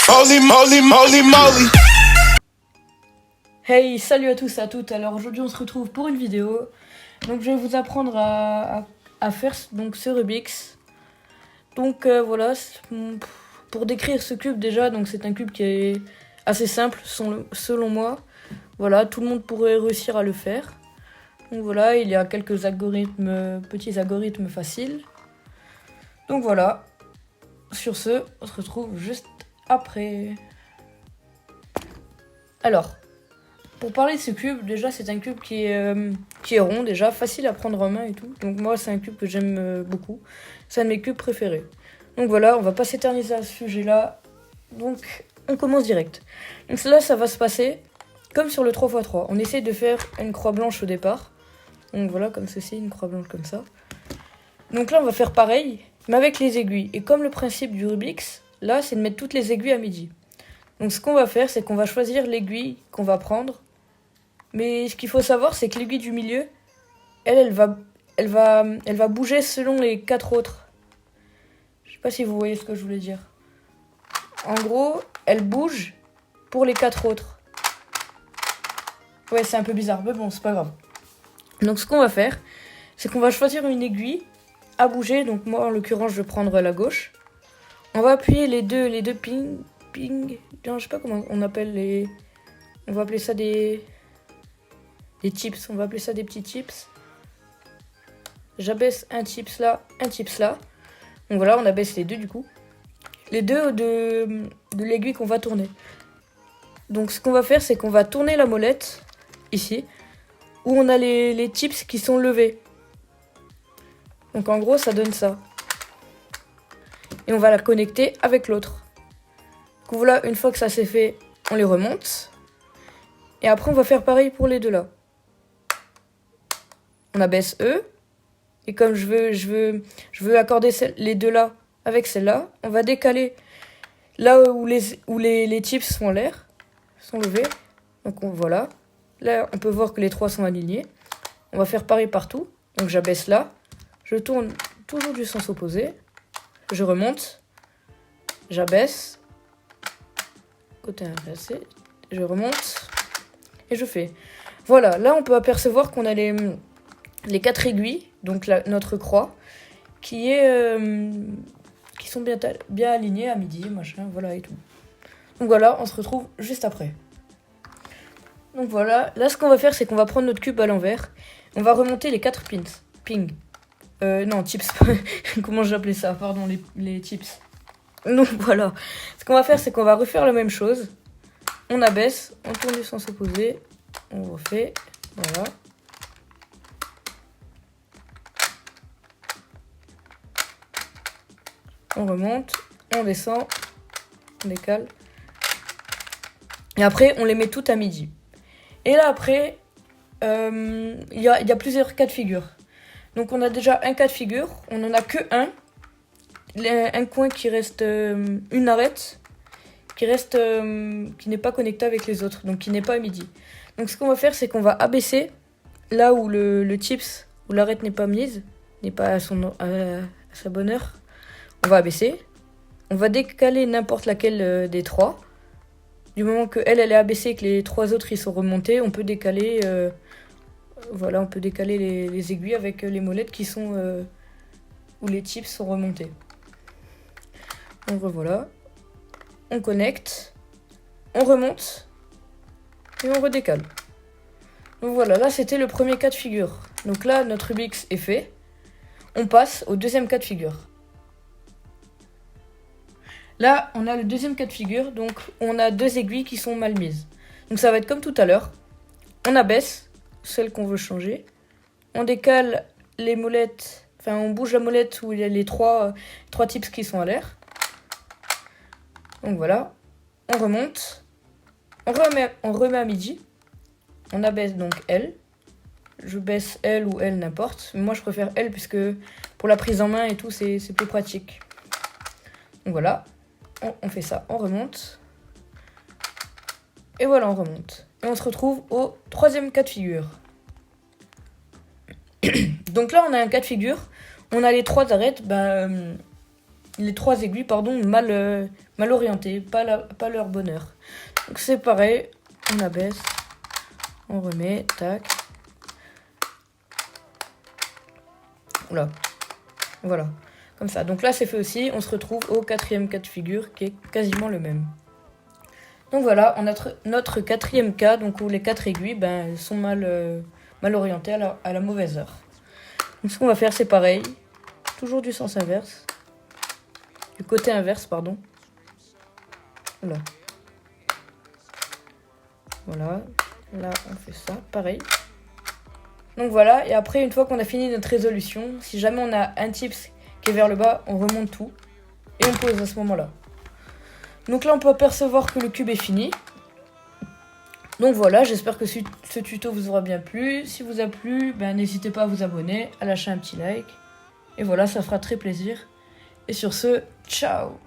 Holy moly, moly, moly. Hey, salut à tous et à toutes. Alors aujourd'hui on se retrouve pour une vidéo. Donc je vais vous apprendre à faire donc ce Rubik's. Donc voilà, pour décrire ce cube déjà, donc c'est un cube qui est assez simple selon moi. Voilà, tout le monde pourrait réussir à le faire. Donc voilà, il y a quelques algorithmes, petits algorithmes faciles. Donc voilà, sur ce, on se retrouve juste après. Alors, pour parler de ce cube, déjà c'est un cube qui est rond, déjà facile à prendre en main et tout. Donc moi c'est un cube que j'aime beaucoup. C'est un de mes cubes préférés. Donc voilà, on va pas s'éterniser à ce sujet-là. Donc on commence direct. Donc là ça va se passer comme sur le 3x3. On essaie de faire une croix blanche au départ. Donc voilà, comme ceci, une croix blanche comme ça. Donc là on va faire pareil, mais avec les aiguilles. Et comme le principe du Rubik's, là c'est de mettre toutes les aiguilles à midi. Donc ce qu'on va faire, c'est qu'on va choisir l'aiguille qu'on va prendre. Mais ce qu'il faut savoir, c'est que l'aiguille du milieu, elle va bouger selon les 4 autres. Je sais pas si vous voyez ce que je voulais dire. En gros, elle bouge pour les 4 autres. Ouais, c'est un peu bizarre, mais bon, c'est pas grave. Donc ce qu'on va faire, c'est qu'on va choisir une aiguille à bouger. Donc moi, en l'occurrence, je vais prendre la gauche. On va appuyer les deux ping. Non, je sais pas comment on appelle les... On va appeler ça des chips. On va appeler ça des petits chips. J'abaisse un chips là, un chips là. Donc voilà, on abaisse les deux du coup. Les deux de l'aiguille qu'on va tourner. Donc ce qu'on va faire, c'est qu'on va tourner la molette, ici, où on a les chips qui sont levés. Donc en gros, ça donne ça. Et on va la connecter avec l'autre. Donc voilà, une fois que ça c'est fait, on les remonte. Et après, on va faire pareil pour les deux là. On abaisse eux. Et comme je veux accorder les deux là avec celle-là, on va décaler là où les chips sont en l'air, sont levés. Donc voilà. Là, on peut voir que les trois sont alignés. On va faire pareil partout. Donc j'abaisse là. Je tourne toujours du sens opposé. Je remonte. J'abaisse. Côté inversé. Je remonte. Et je fais. Voilà, là on peut apercevoir qu'on a les 4 aiguilles, donc notre croix, qui sont bien alignées à midi, machin, voilà et tout. Donc voilà, on se retrouve juste après. Donc voilà, là ce qu'on va faire, c'est qu'on va prendre notre cube à l'envers. On va remonter les 4 ping. Non, chips. Comment j'appelais ça? Pardon, les chips. Donc voilà, ce qu'on va faire, c'est qu'on va refaire la même chose. On abaisse, on tourne du sens opposé, on refait, voilà. On remonte, on descend, on décale. Et après, on les met toutes à midi. Et là, après, il y a plusieurs cas de figure. Donc, on a déjà un cas de figure. On n'en a que un. Un coin qui reste une arête. Qui n'est pas connecté avec les autres. Donc, qui n'est pas à midi. Donc, ce qu'on va faire, c'est qu'on va abaisser là où le chips, où l'arête n'est pas mise, n'est pas à sa bonne heure. On va abaisser. On va décaler n'importe laquelle des trois. Du moment que elle est abaissée et que les 3 autres ils sont remontés, on peut décaler, voilà, on peut décaler les aiguilles avec les molettes qui sont où les chips sont remontés. Donc voilà. On connecte, on remonte et on redécale. Donc voilà, là c'était le premier cas de figure. Donc là notre Rubik's est fait. On passe au deuxième cas de figure. Là, on a le deuxième cas de figure, donc on a 2 aiguilles qui sont mal mises. Donc ça va être comme tout à l'heure. On abaisse celle qu'on veut changer. On décale les molettes, enfin on bouge la molette où il y a les trois tips qui sont à l'air. Donc voilà. On remonte. On remet à midi. On abaisse donc elle. Je baisse elle ou elle, n'importe. Moi je préfère elle puisque pour la prise en main et tout, c'est plus pratique. Donc voilà. On fait ça, on remonte. Et voilà, on remonte. Et on se retrouve au troisième cas de figure. Donc là, on a un cas de figure. On a les 3 arêtes. les 3 aiguilles pardon, mal orientées, pas leur bonheur. Donc c'est pareil, on abaisse, on remet, tac. Oula, voilà, comme ça. Donc là c'est fait aussi, on se retrouve au 4e cas de figure qui est quasiment le même. Donc voilà, on a notre 4e cas, donc où les 4 aiguilles sont mal orientées à la mauvaise heure. Donc ce qu'on va faire c'est pareil, toujours du sens inverse, du côté inverse pardon. Voilà. Voilà, là on fait ça, pareil. Donc voilà, et après une fois qu'on a fini notre résolution, si jamais on a un tips qui est vers le bas, on remonte tout et on pose à ce moment-là. Donc là on peut apercevoir que le cube est fini. Donc voilà, j'espère que ce tuto vous aura bien plu. Si vous a plu, n'hésitez pas à vous abonner, à lâcher un petit like. Et voilà, ça fera très plaisir. Et sur ce, ciao!